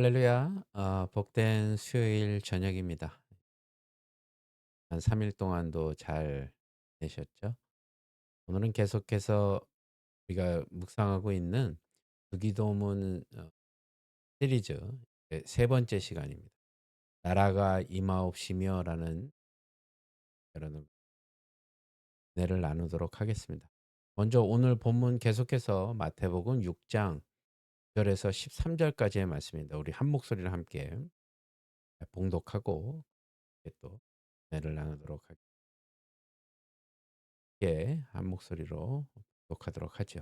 할렐루야. 복된 수요일 저녁입니다. 한 3일 동안도 잘 되셨죠? 오늘은 계속해서 우리가 묵상하고 있는 주기도문 시리즈 세 번째 시간입니다. 나라가 임하옵시며라는 여러분 은혜를 나누도록 하겠습니다. 먼저 오늘 본문 계속해서 마태복음 6장 9절에서 13절까지의 말씀입니다. 우리 한 목소리를 함께 봉독하고 또 은혜를 나누도록 하겠습니다. 한 목소리로 독하도록 하죠.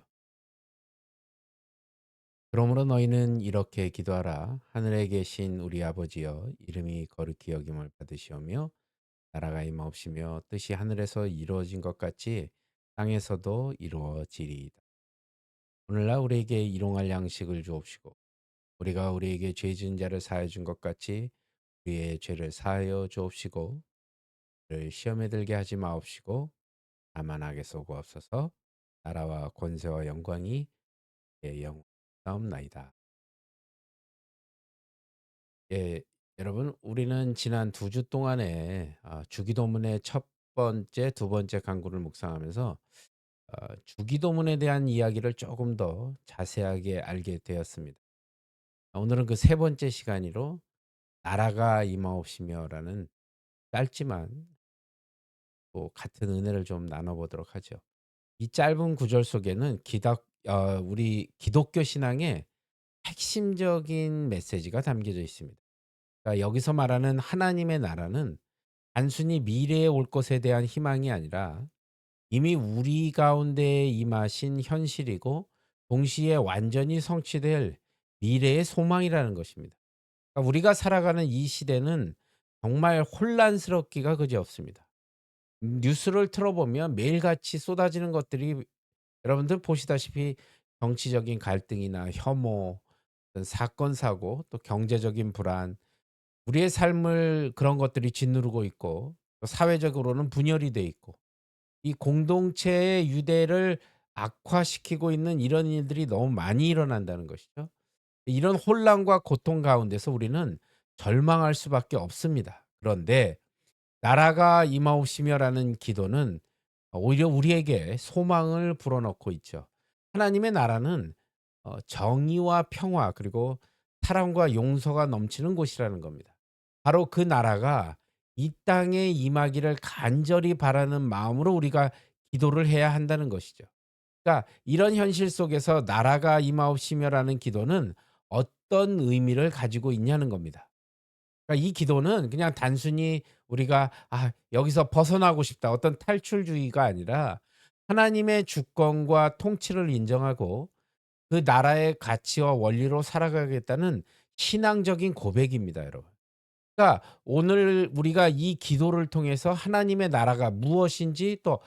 그러므로 너희는 이렇게 기도하라. 하늘에 계신 우리 아버지여, 이름이 거룩히 여김을 받으시오며 나라가 임하옵시며 뜻이 하늘에서 이루어진 것 같이 땅에서도 이루어지리이다. 오늘날 우리에게 일용할 양식을 주옵시고 우리가 우리에게 죄 지은 자를 사하여 준 것 같이 우리의 죄를 사하여 주옵시고 우리를 시험에 들게 하지 마옵시고 다만 악에서 구하옵소서. 나라와 권세와 영광이 예, 영사옵나이다. 예, 여러분, 우리는 지난 2주 동안에 주기도문의 첫 번째, 두 번째 강구를 묵상하면서 주기도문에 대한 이야기를 조금 더 자세하게 알게 되었습니다. 오늘은 그 세 번째 시간으로 나라가 임하옵시며라는 짧지만 또 같은 은혜를 좀 나눠보도록 하죠. 이 짧은 구절 속에는 우리 기독교 신앙의 핵심적인 메시지가 담겨져 있습니다. 그러니까 여기서 말하는 하나님의 나라는 단순히 미래에 올 것에 대한 희망이 아니라 이미 우리 가운데 임하신 현실이고 동시에 완전히 성취될 미래의 소망이라는 것입니다. 그러니까 우리가 살아가는 이 시대는 정말 혼란스럽기가 그지없습니다. 뉴스를 틀어보면 매일같이 쏟아지는 것들이 여러분들 보시다시피 정치적인 갈등이나 혐오, 어떤 사건 사고, 또 경제적인 불안, 우리의 삶을 그런 것들이 짓누르고 있고 또 사회적으로는 분열이 돼 있고 이 공동체의 유대를 악화시키고 있는 이런 일들이 너무 많이 일어난다는 것이죠. 이런 혼란과 고통 가운데서 우리는 절망할 수밖에 없습니다. 그런데 나라가 임하옵시며라는 기도는 오히려 우리에게 소망을 불어넣고 있죠. 하나님의 나라는 정의와 평화 그리고 사랑과 용서가 넘치는 곳이라는 겁니다. 바로 그 나라가 이 땅에 임하기를 간절히 바라는 마음으로 우리가 기도를 해야 한다는 것이죠. 그러니까 이런 현실 속에서 나라가 임하옵시며라는 기도는 어떤 의미를 가지고 있냐는 겁니다. 그러니까 이 기도는 그냥 단순히 우리가 '아 여기서 벗어나고 싶다.' 어떤 탈출주의가 아니라 하나님의 주권과 통치를 인정하고 그 나라의 가치와 원리로 살아가겠다는 신앙적인 고백입니다, 여러분. 그러니까 오늘 우리가 이 기도를 통해서 하나님의 나라가 무엇인지 또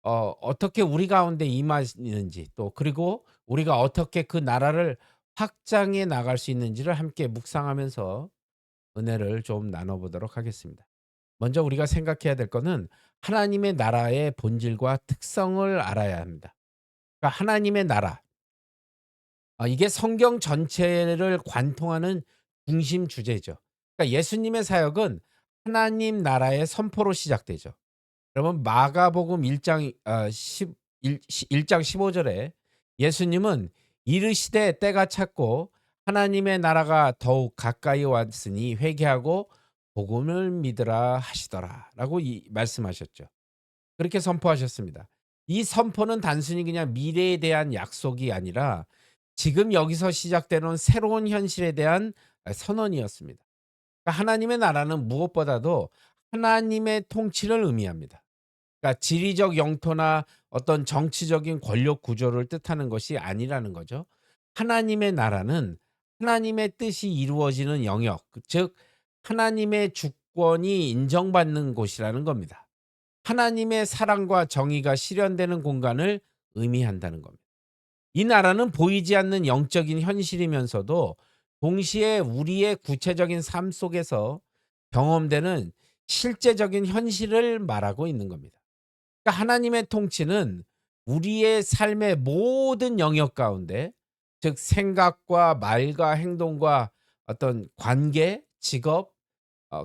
어떻게 우리 가운데 임하시는지 또 그리고 우리가 어떻게 그 나라를 확장해 나갈 수 있는지를 함께 묵상하면서 은혜를 좀 나눠 보도록 하겠습니다. 먼저 우리가 생각해야 될 거는 하나님의 나라의 본질과 특성을 알아야 합니다. 그러니까 하나님의 나라, 이게 성경 전체를 관통하는 중심 주제죠. 그러니까 예수님의 사역은 하나님 나라의 선포로 시작되죠. 그러면 마가복음 1장 어 십 일 시 1장 15 절에 예수님은 "이르시되 때가 찼고 하나님의 나라가 더욱 가까이 왔으니 회개하고 복음을 믿으라 하시더라."라고 말씀하셨죠. 그렇게 선포하셨습니다. 이 선포는 단순히 그냥 미래에 대한 약속이 아니라 지금 여기서 시작되는 새로운 현실에 대한 선언이었습니다. 그러니까 하나님의 나라는 무엇보다도 하나님의 통치를 의미합니다. 그러니까 지리적 영토나 어떤 정치적인 권력 구조를 뜻하는 것이 아니라는 거죠. 하나님의 나라는 하나님의 뜻이 이루어지는 영역, 즉 하나님의 주권이 인정받는 곳이라는 겁니다. 하나님의 사랑과 정의가 실현되는 공간을 의미한다는 겁니다. 이 나라는 보이지 않는 영적인 현실이면서도 동시에 우리의 구체적인 삶 속에서 경험되는 실제적인 현실을 말하고 있는 겁니다. 그러니까 하나님의 통치는 우리의 삶의 모든 영역 가운데 즉 생각과 말과 행동과 어떤 관계, 직업,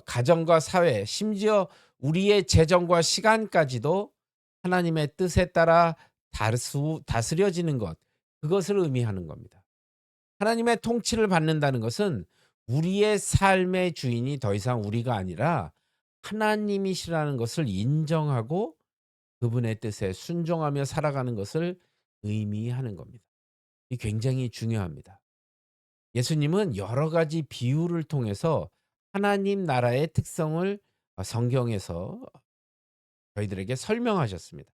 가정과 사회, 심지어 우리의 재정과 시간까지도 하나님의 뜻에 따라 다스려지는 것, 그것을 의미하는 겁니다. 하나님의 통치를 받는다는 것은 우리의 삶의 주인이 더 이상 우리가 아니라 하나님이시라는 것을 인정하고 그분의 뜻에 순종하며 살아가는 것을 의미하는 겁니다. 이 굉장히 중요합니다. 예수님은 여러 가지 비유를 통해서 하나님 나라의 특성을 성경에서 저희들에게 설명하셨습니다.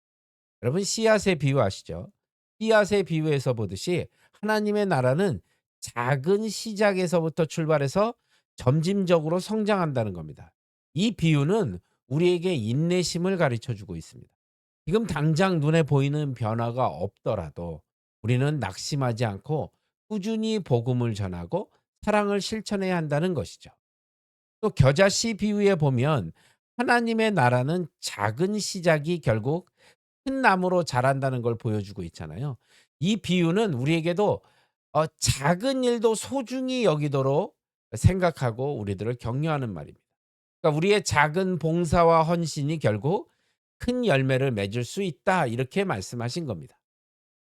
여러분 씨앗의 비유 아시죠? 씨앗의 비유에서 보듯이 하나님의 나라는 작은 시작에서부터 출발해서 점진적으로 성장한다는 겁니다. 이 비유는 우리에게 인내심을 가르쳐 주고 있습니다. 지금 당장 눈에 보이는 변화가 없더라도 우리는 낙심하지 않고 꾸준히 복음을 전하고 사랑을 실천해야 한다는 것이죠. 또 겨자씨 비유에 보면 하나님의 나라는 작은 시작이 결국 큰 나무로 자란다는 걸 보여주고 있잖아요. 이 비유는 우리에게도 작은 일도 소중히 여기도록 생각하고 우리들을 격려하는 말입니다. 그러니까 우리의 작은 봉사와 헌신이 결국 큰 열매를 맺을 수 있다 이렇게 말씀하신 겁니다.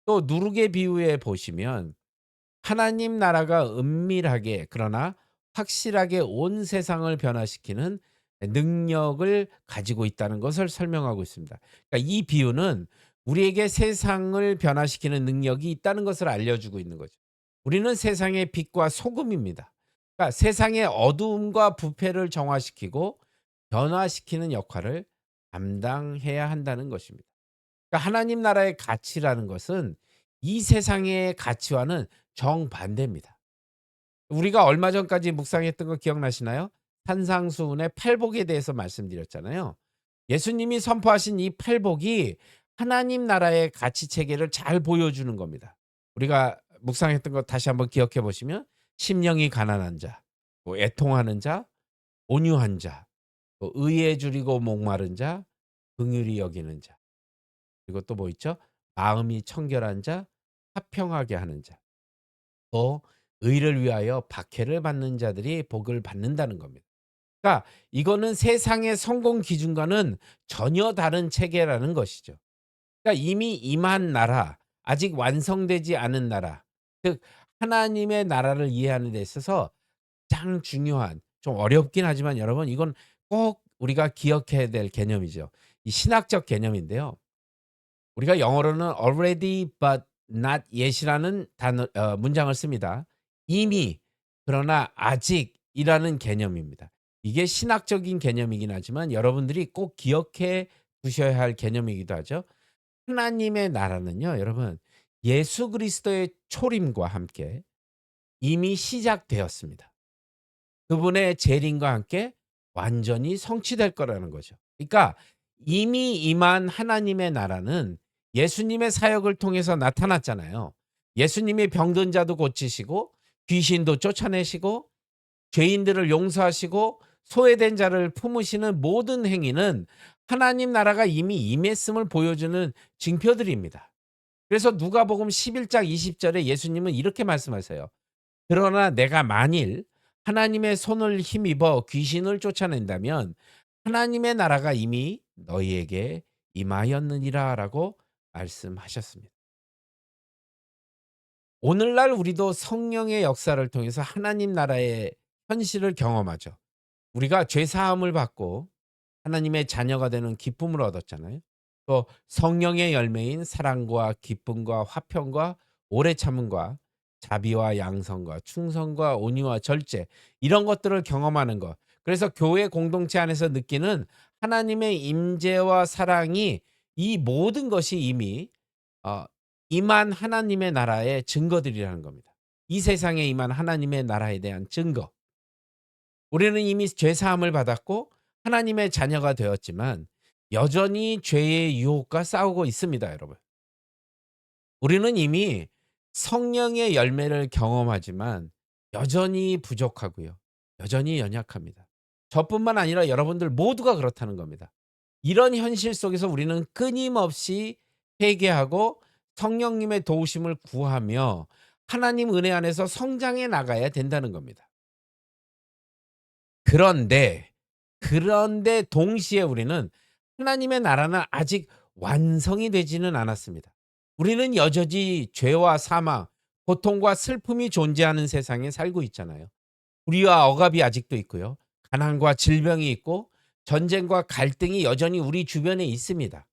또 누룩의 비유에 보시면 하나님 나라가 은밀하게 그러나 확실하게 온 세상을 변화시키는 능력을 가지고 있다는 것을 설명하고 있습니다. 그러니까 이 비유는 우리에게 세상을 변화시키는 능력이 있다는 것을 알려주고 있는 거죠. 우리는 세상의 빛과 소금입니다. 그러니까 세상의 어두움과 부패를 정화시키고 변화시키는 역할을 감당해야 한다는 것입니다. 그러니까 하나님 나라의 가치라는 것은 이 세상의 가치와는 정반대입니다. 우리가 얼마 전까지 묵상했던 거 기억나시나요? 산상수훈의 팔복에 대해서 말씀드렸잖아요. 예수님이 선포하신 이 팔복이 하나님 나라의 가치 체계를 잘 보여주는 겁니다. 우리가 묵상했던 거 다시 한번 기억해 보시면 심령이 가난한 자, 또 애통하는 자, 온유한 자, 또 의에 줄이고 목마른 자, 긍휼히 여기는 자. 그리고 또 뭐 있죠? 마음이 청결한 자, 화평하게 하는 자. 또 의를 위하여 박해를 받는 자들이 복을 받는다는 겁니다. 그러니까 이거는 세상의 성공 기준과는 전혀 다른 체계라는 것이죠. 그러니까 이미 임한 나라, 아직 완성되지 않은 나라, 즉 하나님의 나라를 이해하는 데 있어서 가장 중요한, 좀 어렵긴 하지만 여러분 이건 꼭 우리가 기억해야 될 개념이죠. 이 신학적 개념인데요. 우리가 영어로는 already but not yet이라는 문장을 씁니다. 이미 그러나 아직이라는 개념입니다. 이게 신학적인 개념이긴 하지만 여러분들이 꼭 기억해 두셔야 할 개념이기도 하죠. 하나님의 나라는요, 여러분 예수 그리스도의 초림과 함께 이미 시작되었습니다. 그분의 재림과 함께 완전히 성취될 거라는 거죠. 그러니까 이미 임한 하나님의 나라는 예수님의 사역을 통해서 나타났잖아요. 예수님이 병든 자도 고치시고 귀신도 쫓아내시고 죄인들을 용서하시고 소외된 자를 품으시는 모든 행위는 하나님 나라가 이미 임했음을 보여주는 징표들입니다. 그래서 누가복음 11장 20절에 예수님은 이렇게 말씀하세요. 그러나 내가 만일 하나님의 손을 힘입어 귀신을 쫓아낸다면 하나님의 나라가 이미 너희에게 임하였느니라라고 말씀하셨습니다. 오늘날 우리도 성령의 역사를 통해서 하나님 나라의 현실을 경험하죠. 우리가 죄 사함을 받고 하나님의 자녀가 되는 기쁨을 얻었잖아요. 또 성령의 열매인 사랑과 기쁨과 화평과 오래 참음과 자비와 양성과 충성과 온유와 절제 이런 것들을 경험하는 것. 그래서 교회 공동체 안에서 느끼는 하나님의 임재와 사랑이 이 모든 것이 이미 어 임한 하나님의 나라의 증거들이라는 겁니다. 이 세상에 임한 하나님의 나라에 대한 증거. 우리는 이미 죄 사함을 받았고 하나님의 자녀가 되었지만 여전히 죄의 유혹과 싸우고 있습니다, 여러분. 우리는 이미 성령의 열매를 경험하지만 여전히 부족하고요. 여전히 연약합니다. 저뿐만 아니라 여러분들 모두가 그렇다는 겁니다. 이런 현실 속에서 우리는 끊임없이 회개하고 성령님의 도우심을 구하며 하나님 은혜 안에서 성장해 나가야 된다는 겁니다. 그런데, 그런데 동시에 우리는 하나님의 나라는 아직 완성이 되지는 않았습니다. 우리는 여전히 죄와 사망, 고통과 슬픔이 존재하는 세상에 살고 있잖아요. 불의와 억압이 아직도 있고요. 가난과 질병이 있고 전쟁과 갈등이 여전히 우리 주변에 있습니다.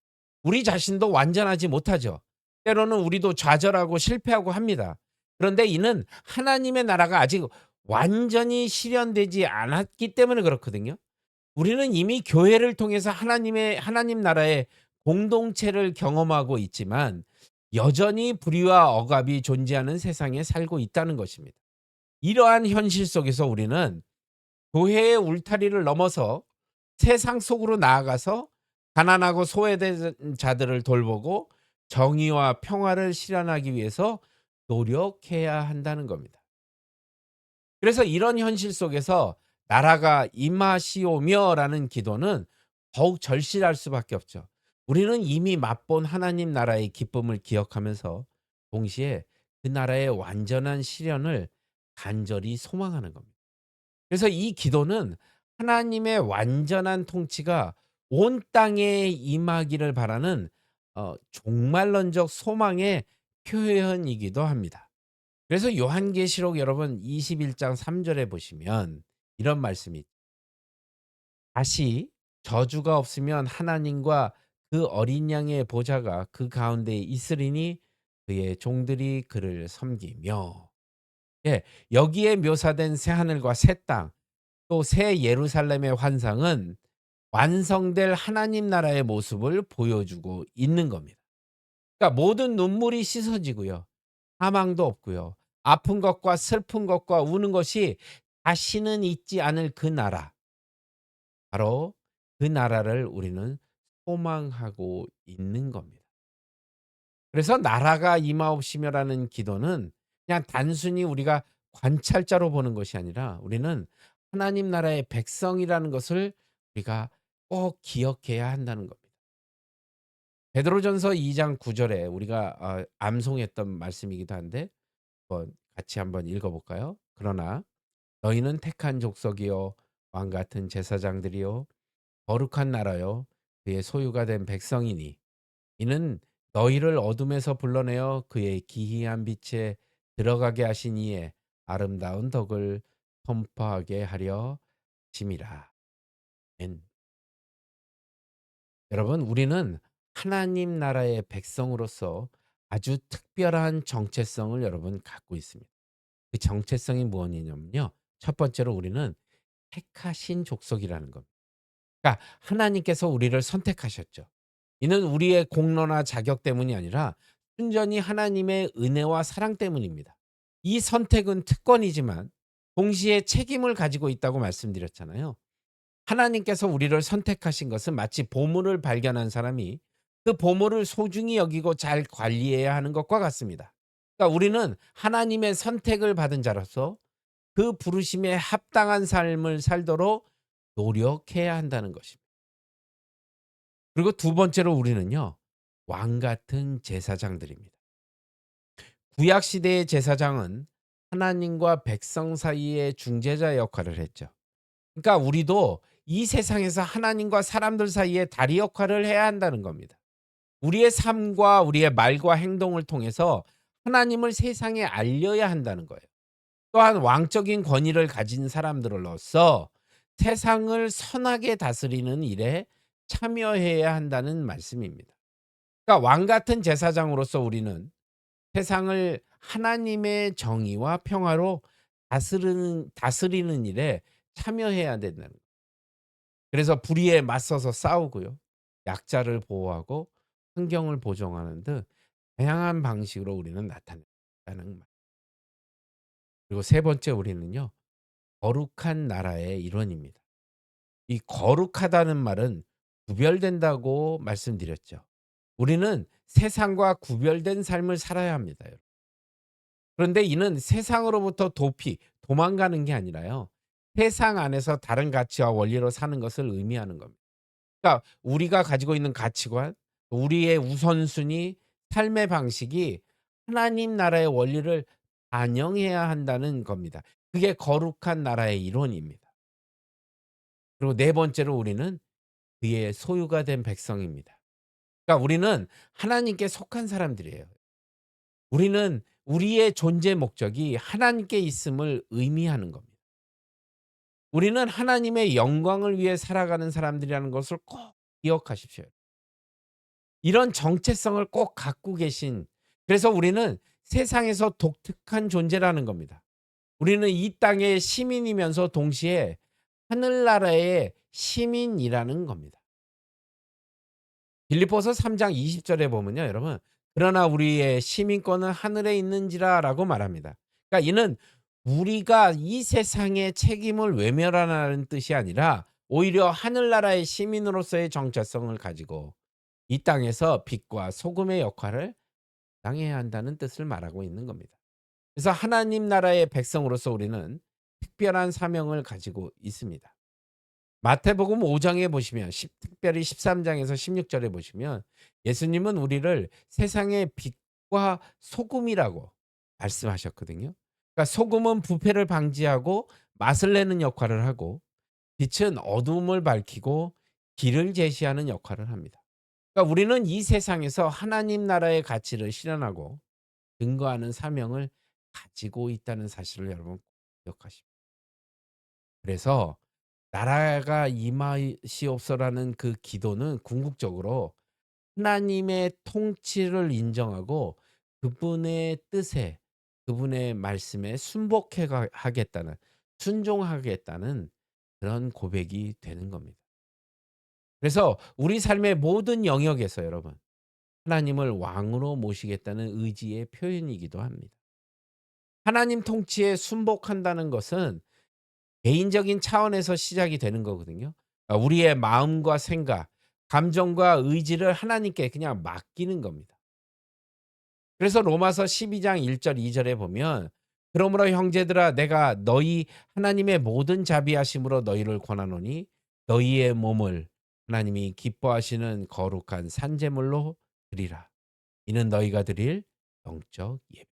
우리 자신도 완전하지 못하죠. 때로는 우리도 좌절하고 실패하고 합니다. 그런데 이는 하나님의 나라가 아직 완전히 실현되지 않았기 때문에 그렇거든요. 우리는 이미 교회를 통해서 하나님 나라의 공동체를 경험하고 있지만 여전히 불의와 억압이 존재하는 세상에 살고 있다는 것입니다. 이러한 현실 속에서 우리는 교회의 울타리를 넘어서 세상 속으로 나아가서 가난하고 소외된 자들을 돌보고 정의와 평화를 실현하기 위해서 노력해야 한다는 겁니다. 그래서 이런 현실 속에서 "나라가 임하시오며"라는 기도는 더욱 절실할 수밖에 없죠. 우리는 이미 맛본 하나님 나라의 기쁨을 기억하면서 동시에 그 나라의 완전한 실현을 간절히 소망하는 겁니다. 그래서 이 기도는 하나님의 완전한 통치가 온 땅에 임하기를 바라는 종말론적 소망의 표현이기도 합니다. 그래서 요한계시록 여러분 21장 3 절에 보시면 이런 말씀이 다시 저주가 없으면 하나님과 그 어린 양의 보좌가 그 가운데에 있으리니 그의 종들이 그를 섬기며. 예. 여기에 묘사된 새 하늘과 새 땅 또 새 예루살렘의 환상은 완성될 하나님 나라의 모습을 보여주고 있는 겁니다. 그러니까 모든 눈물이 씻어지고요. 사망도 없고요. 아픈 것과 슬픈 것과 우는 것이 다시는 있지 않을 그 나라. 바로 그 나라를 우리는 소망하고 있는 겁니다. 그래서 "나라가 임하옵시며라는 기도는 그냥 단순히 우리가 관찰자로 보는 것이 아니라 우리는 하나님 나라의 백성이라는 것을 우리가 꼭 기억해야 한다는 겁니다. 베드로전서 2장 9 절에 우리가 암송했던 말씀이기도 한데 같이 한번 읽어 볼까요? "그러나 너희는 택한 족속이요 왕 같은 제사장들이요 거룩한 나라요 그의 소유가 된 백성이니 이는 너희를 어둠에서 불러내어 그의 기이한 빛에 들어가게 하신 이의 아름다운 덕을 선포하게 하려 함이라." 아멘. 여러분 우리는 하나님 나라의 백성으로서 아주 특별한 정체성을 여러분 갖고 있습니다. 그 정체성이 무엇이냐면요. 첫 번째로 우리는 택하신 족속이라는 겁니다. 그러니까 하나님께서 우리를 선택하셨죠. 이는 우리의 공로나 자격 때문이 아니라 순전히 하나님의 은혜와 사랑 때문입니다. 이 선택은 특권이지만 동시에 책임을 가지고 있다고 말씀드렸잖아요. 하나님께서 우리를 선택하신 것은 마치 보물을 발견한 사람이 그 보물을 소중히 여기고 잘 관리해야 하는 것과 같습니다. 그러니까 우리는 하나님의 선택을 받은 자로서 그 부르심에 합당한 삶을 살도록 노력해야 한다는 것입니다. 그리고 두 번째로 우리는요. 왕 같은 제사장들입니다. 구약 시대의 제사장은 하나님과 백성 사이의 중재자 역할을 했죠. 그러니까 우리도 이 세상에서 하나님과 사람들 사이에 다리 역할을 해야 한다는 겁니다. 우리의 삶과 우리의 말과 행동을 통해서 하나님을 세상에 알려야 한다는 거예요. 또한 왕적인 권위를 가진 사람들로서 세상을 선하게 다스리는 일에 참여해야 한다는 말씀입니다. 그러니까 왕 같은 제사장으로서 우리는 세상을 하나님의 정의와 평화로 다스리는 일에 참여해야 된다는 거예요. 그래서 불의에 맞서서 싸우고요. 약자를 보호하고 환경을 보존하는 등 다양한 방식으로 우리는 나타낸다는 말. 그리고 세 번째 우리는요. 거룩한 나라의 일원입니다. 이 거룩하다는 말은 구별된다고 말씀드렸죠. 우리는 세상과 구별된 삶을 살아야 합니다. 여러분. 그런데 이는 세상으로부터 도망가는 게 아니라요. 세상 안에서 다른 가치와 원리로 사는 것을 의미하는 겁니다. 그러니까 우리가 가지고 있는 가치관, 우리의 우선순위, 삶의 방식이 하나님 나라의 원리를 반영해야 한다는 겁니다. 그게 거룩한 나라의 이론입니다. 그리고 네 번째로 우리는 그의 소유가 된 백성입니다. 그러니까 우리는 하나님께 속한 사람들이에요. 우리는 우리의 존재 목적이 하나님께 있음을 의미하는 겁니다. 우리는 하나님의 영광을 위해 살아가는 사람들이라는 것을 꼭 기억하십시오. 이런 정체성을 꼭 갖고 계신, 그래서 우리는 세상에서 독특한 존재라는 겁니다. 우리는 이 땅의 시민이면서 동시에 하늘나라의 시민이라는 겁니다. 빌립보서 3장 20 절에 보면요, 여러분. "그러나 우리의 시민권은 하늘에 있는지라"라고 말합니다. 그러니까 이는 우리가 이 세상의 책임을 외면하라는 뜻이 아니라 오히려 하늘나라의 시민으로서의 정체성을 가지고 이 땅에서 빛과 소금의 역할을 당해야 한다는 뜻을 말하고 있는 겁니다. 그래서 하나님 나라의 백성으로서 우리는 특별한 사명을 가지고 있습니다. 마태복음 5 장에 보시면 특별히 13 장에서 16 절에 보시면 예수님은 우리를 세상의 빛과 소금이라고 말씀하셨거든요. 그러니까 소금은 부패를 방지하고 맛을 내는 역할을 하고, 빛은 어두움을 밝히고 길을 제시하는 역할을 합니다. 그러니까 우리는 이 세상에서 하나님 나라의 가치를 실현하고 증거하는 사명을 가지고 있다는 사실을 여러분 기억하십시오. 그래서 "나라가 임하시옵소서라는 그 기도는 궁극적으로 하나님의 통치를 인정하고 그분의 뜻에, 그분의 말씀에 순복해 하겠다는, 순종하겠다는 그런 고백이 되는 겁니다. 그래서 우리 삶의 모든 영역에서 여러분 하나님을 왕으로 모시겠다는 의지의 표현이기도 합니다. 하나님 통치에 순복한다는 것은 개인적인 차원에서 시작이 되는 거거든요. 우리의 마음과 생각, 감정과 의지를 하나님께 그냥 맡기는 겁니다. 그래서 로마서 12장 1절 2 절에 보면 "그러므로 형제들아 내가 너희 하나님의 모든 자비하심으로 너희를 권하노니 너희의 몸을 하나님이 기뻐하시는 거룩한 산제물로 드리라. 이는 너희가 드릴 영적 예배."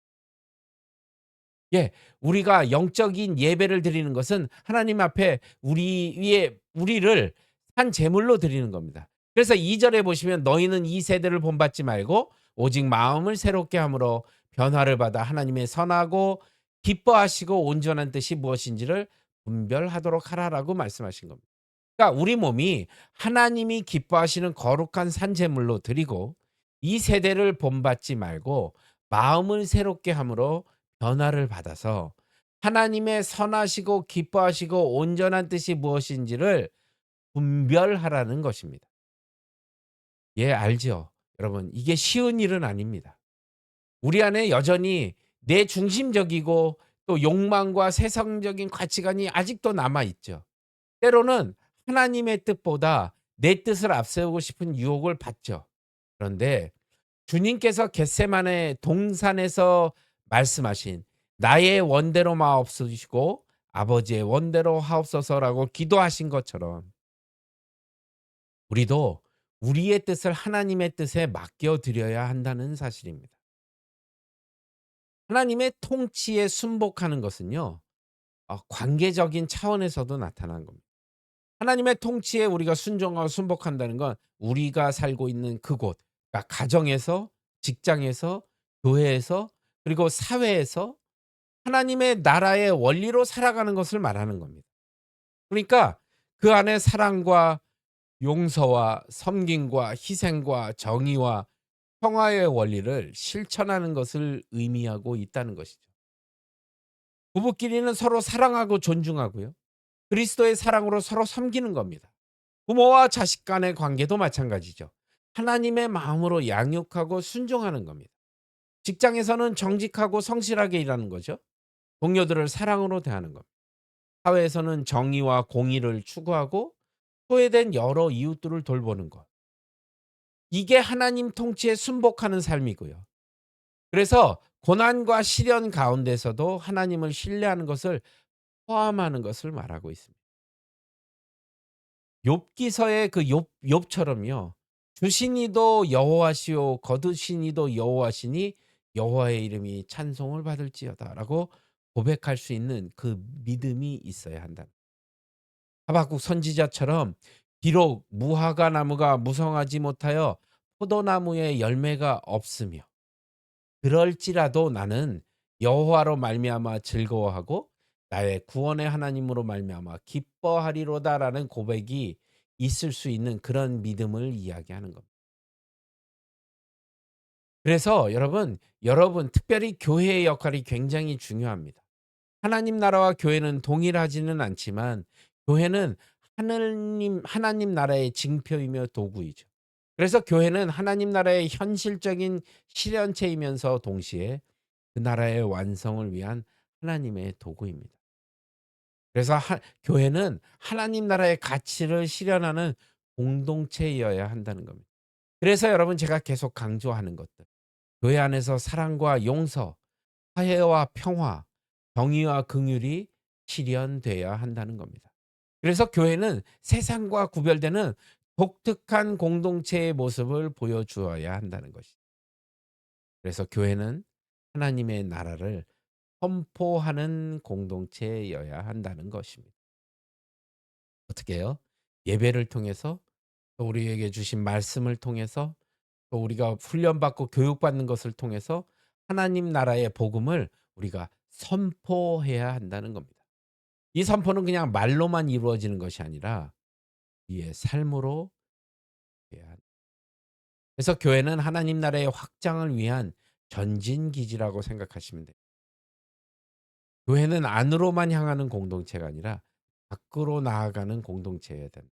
예. 우리가 영적인 예배를 드리는 것은 하나님 앞에 우리를 한 제물로 드리는 겁니다. 그래서 2 절에 보시면 "너희는 이 세대를 본받지 말고 오직 마음을 새롭게 함으로 변화를 받아 하나님의 선하고 기뻐하시고 온전한 뜻이 무엇인지를 분별하도록 하라."라고 말씀하신 겁니다. 그러니까 우리 몸이 하나님이 기뻐하시는 거룩한 산제물로 드리고 이 세대를 본받지 말고 마음을 새롭게 함으로 변화를 받아서 하나님의 선하시고 기뻐하시고 온전한 뜻이 무엇인지를 분별하라는 것입니다. 예, 알죠. 여러분, 이게 쉬운 일은 아닙니다. 우리 안에 여전히 내 중심적이고 또 욕망과 세상적인 가치관이 아직도 남아 있죠. 때로는 하나님의 뜻보다 내 뜻을 앞세우고 싶은 유혹을 받죠. 그런데 주님께서 겟세마네 동산에서 말씀하신 "나의 원대로 마옵소시고 아버지의 원대로 하옵소서라고 기도하신 것처럼 우리도 우리의 뜻을 하나님의 뜻에 맡겨 드려야 한다는 사실입니다. 하나님의 통치에 순복하는 것은요, 관계적인 차원에서도 나타나는 겁니다. 하나님의 통치에 우리가 순종하고 순복한다는 건 우리가 살고 있는 그곳, 그러니까 가정에서, 직장에서, 교회에서, 그리고 사회에서 하나님의 나라의 원리로 살아가는 것을 말하는 겁니다. 그러니까 그 안에 사랑과 용서와 섬김과 희생과 정의와 평화의 원리를 실천하는 것을 의미하고 있다는 것이죠. 부부끼리는 서로 사랑하고 존중하고요. 그리스도의 사랑으로 서로 섬기는 겁니다. 부모와 자식 간의 관계도 마찬가지죠. 하나님의 마음으로 양육하고 순종하는 겁니다. 직장에서는 정직하고 성실하게 일하는 거죠. 동료들을 사랑으로 대하는 겁니다. 사회에서는 정의와 공의를 추구하고 소외된 여러 이웃들을 돌보는 것. 이게 하나님 통치에 순복하는 삶이고요. 그래서 고난과 시련 가운데서도 하나님을 신뢰하는 것을 포함하는 것을 말하고 있습니다. 욥기서의 그 욥처럼요. 주시니도 여호와시요 거두시니도 여호와시니 여호와의 이름이 찬송을 받을지어다라고 고백할 수 있는 그 믿음이 있어야 한다. 하박국 선지자처럼 비록 무화과 나무가 무성하지 못하여 포도나무에 열매가 없으며 그럴지라도 나는 여호와로 말미암아 즐거워하고 나의 구원의 하나님으로 말미암아 기뻐하리로다라는 고백이 있을 수 있는 그런 믿음을 이야기하는 겁니다. 그래서 여러분 특별히 교회의 역할이 굉장히 중요합니다. 하나님 나라와 교회는 동일하지는 않지만 교회는 하나님 나라의 징표이며 도구이죠. 그래서 교회는 하나님 나라의 현실적인 실현체이면서 동시에 그 나라의 완성을 위한 하나님의 도구입니다. 그래서 교회는 하나님 나라의 가치를 실현하는 공동체여야 한다는 겁니다. 그래서 여러분 제가 계속 강조하는 것들. 교회 안에서 사랑과 용서, 화해와 평화, 정의와 긍휼이 실현돼야 한다는 겁니다. 그래서 교회는 세상과 구별되는 독특한 공동체의 모습을 보여주어야 한다는 것이죠. 그래서 교회는 하나님의 나라를 선포하는 공동체여야 한다는 것입니다. 어떻게 해요? 예배를 통해서 또 우리에게 주신 말씀을 통해서 또 우리가 훈련받고 교육받는 것을 통해서 하나님 나라의 복음을 우리가 선포해야 한다는 겁니다. 이 선포는 그냥 말로만 이루어지는 것이 아니라 우리의 삶으로 해야 한다. 그래서 교회는 하나님 나라의 확장을 위한 전진 기지라고 생각하시면 돼요. 교회는 안으로만 향하는 공동체가 아니라 밖으로 나아가는 공동체여야 된다.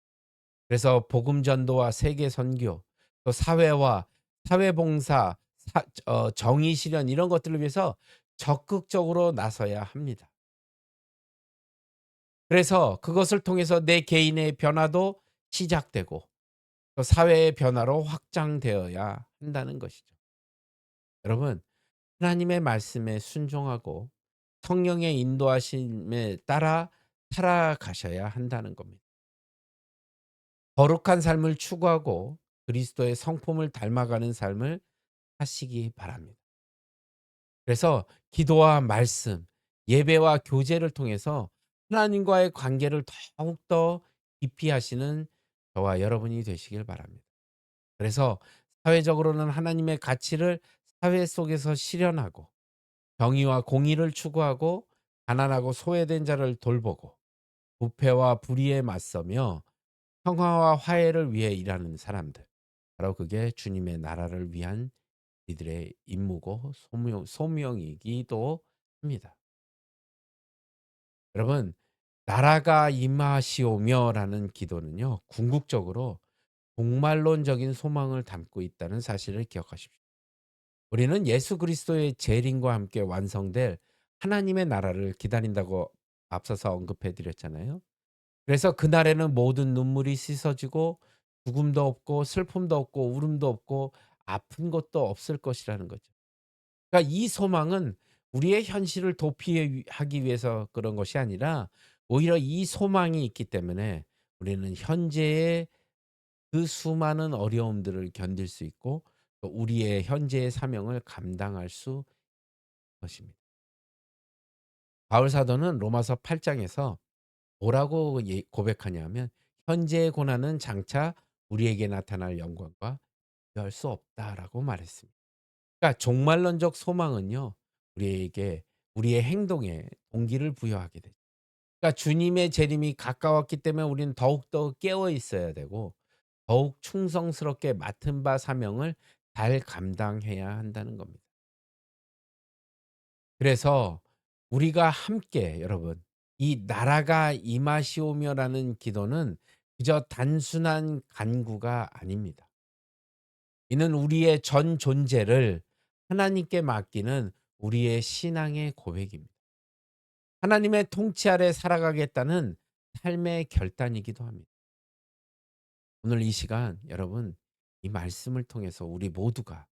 그래서 복음 전도와 세계 선교, 또 사회와 사회 봉사, 정의 실현 이런 것들을 위해서 적극적으로 나서야 합니다. 그래서 그것을 통해서 내 개인의 변화도 시작되고 또 사회의 변화로 확장되어야 한다는 것이죠. 여러분, 하나님의 말씀에 순종하고 성령의 인도하심에 따라 살아가셔야 한다는 겁니다. 거룩한 삶을 추구하고 그리스도의 성품을 닮아가는 삶을 하시기 바랍니다. 그래서 기도와 말씀, 예배와 교제를 통해서 하나님과의 관계를 더욱더 깊이 하시는 저와 여러분이 되시길 바랍니다. 그래서 사회적으로는 하나님의 가치를 사회 속에서 실현하고 정의와 공의를 추구하고 가난하고 소외된 자를 돌보고 부패와 불의에 맞서며 평화와 화해를 위해 일하는 사람들. 바로 그게 주님의 나라를 위한 이들의 임무고 소명이기도 합니다. 여러분, 나라가 임하시오며라는 기도는요, 궁극적으로 종말론적인 소망을 담고 있다는 사실을 기억하십시오. 우리는 예수 그리스도의 재림과 함께 완성될 하나님의 나라를 기다린다고 앞서서 언급해 드렸잖아요. 그래서 그날에는 모든 눈물이 씻어지고 죽음도 없고 슬픔도 없고 울음도 없고 아픈 것도 없을 것이라는 거죠. 그러니까 이 소망은 우리의 현실을 도피하기 위해서 그런 것이 아니라 오히려 이 소망이 있기 때문에 우리는 현재의 그 수많은 어려움들을 견딜 수 있고 또 우리의 현재의 사명을 감당할 수 있는 것입니다. 바울 사도는 로마서 8 장에서 뭐라고 고백하냐면 "현재의 고난은 장차 우리에게 나타날 영광과 비교할 수 없다."라고 말했습니다. 그러니까 종말론적 소망은요. 우리에게 우리의 행동에 동기를 부여하게 되죠. 그러니까 주님의 재림이 가까웠기 때문에 우리는 더욱더 깨어 있어야 되고 더욱 충성스럽게 맡은 바 사명을 잘 감당해야 한다는 겁니다. 그래서 우리가 함께 여러분 이 나라가 임하시오며라는 기도는 그저 단순한 간구가 아닙니다. 이는 우리의 전 존재를 하나님께 맡기는 우리의 신앙의 고백입니다. 하나님의 통치 아래 살아가겠다는 삶의 결단이기도 합니다. 오늘 이 시간 여러분 이 말씀을 통해서 우리 모두가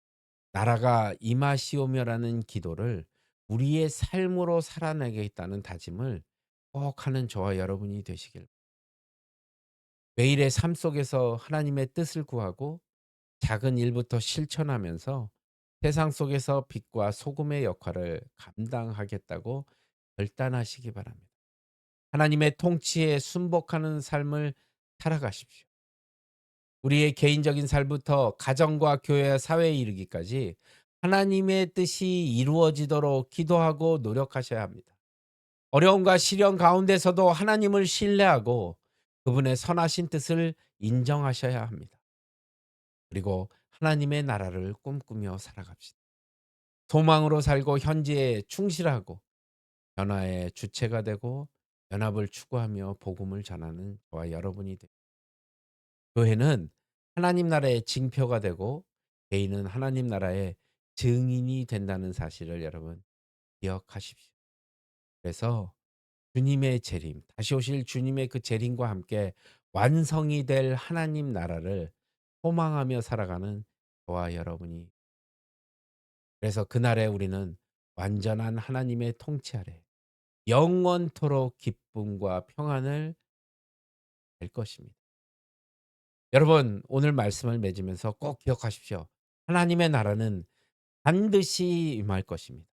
나라가 임하시오며라는 기도를 우리의 삶으로 살아내겠다는 다짐을 꼭 하는 저와 여러분이 되시길 매일의 삶 속에서 하나님의 뜻을 구하고 작은 일부터 실천하면서 세상 속에서 빛과 소금의 역할을 감당하겠다고 결단하시기 바랍니다. 하나님의 통치에 순복하는 삶을 살아가십시오. 우리의 개인적인 삶부터 가정과 교회와 사회에 이르기까지 하나님의 뜻이 이루어지도록 기도하고 노력하셔야 합니다. 어려움과 시련 가운데서도 하나님을 신뢰하고 그분의 선하신 뜻을 인정하셔야 합니다. 그리고 하나님의 나라를 꿈꾸며 살아갑시다. 소망으로 살고 현재에 충실하고 변화의 주체가 되고 연합을 추구하며 복음을 전하는 저와 여러분이 됩니다. 교회는 하나님 나라의 징표가 되고 개인은 하나님 나라의 증인이 된다는 사실을 여러분 기억하십시오. 그래서 주님의 재림, 다시 오실 주님의 그 재림과 함께 완성이 될 하나님 나라를 소망하며 살아가는 저와 여러분이, 그래서 그날에 우리는 완전한 하나님의 통치 아래 영원토록 기쁨과 평안을 될 것입니다. 여러분, 오늘 말씀을 맺으면서 꼭 기억하십시오. 하나님의 나라는 반드시 임할 것입니다.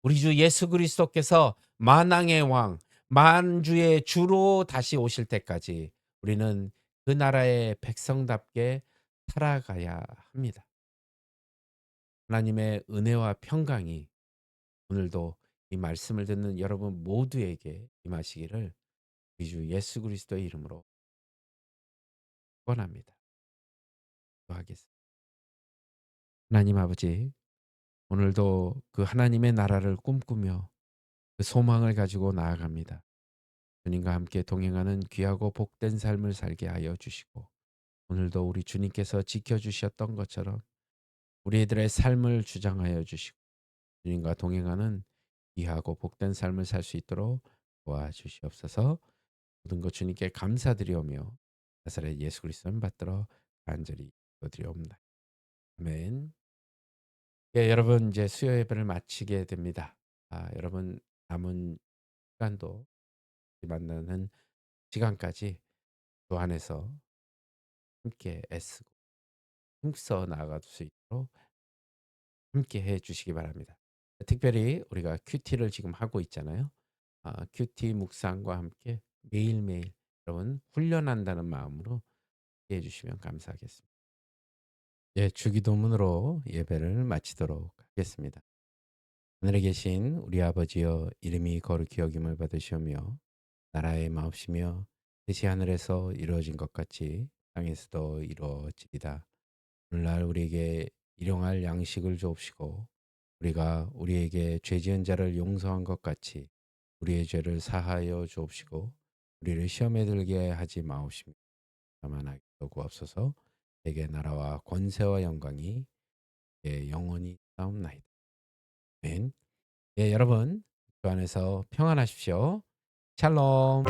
우리 주 예수 그리스도께서 만왕의 왕, 만주의 주로 다시 오실 때까지 우리는 그 나라의 백성답게 살아가야 합니다. 하나님의 은혜와 평강이 오늘도 이 말씀을 듣는 여러분 모두에게 임하시기를 우리 주 예수 그리스도의 이름으로 축원합니다. 기도하겠습니다. 하나님 아버지, 오늘도 그 하나님의 나라를 꿈꾸며 그 소망을 가지고 나아갑니다. 주님과 함께 동행하는 귀하고 복된 삶을 살게 하여 주시고, 오늘도 우리 주님께서 지켜주셨던 것처럼 우리들의 삶을 주장하여 주시고 주님과 동행하는 귀하고 복된 삶을 살 수 있도록 도와주시옵소서. 모든 것 주님께 감사드리오며 나사렛 예수 그리스도를 받들어 간절히 기도드리옵나이다. 아멘. 예, 여러분 이제 수요 예배를 마치게 됩니다. 여러분 남은 시간도 만나는 시간까지 주 안에서 함께 애쓰고 힘써 나아갈 수 있도록 함께 해 주시기 바랍니다. 특별히 우리가 큐티를 지금 하고 있잖아요. 큐티 묵상과 함께 매일매일 여러분 훈련한다는 마음으로 해 주시면 감사하겠습니다. 예, 주기도문으로 예배를 마치도록 하겠습니다. 하늘에 계신 우리 아버지여, 이름이 거룩히 여김을 받으시오며 나라의 마옵시며 뜻이 하늘에서 이루어진 것 같이 땅에서도 이루어지리다. 오늘날 우리에게 일용할 양식을 주옵시고 우리가 우리에게 죄 지은 자를 용서한 것 같이 우리의 죄를 사하여 주옵시고 우리를 시험에 들게 하지 마옵시며 다만 하기도 구하옵소서. 대개 나라와 권세와 영광이 영원히 싸움나이다. 아멘. 예, 여러분 주 안에서 평안하십시오. 샬롬.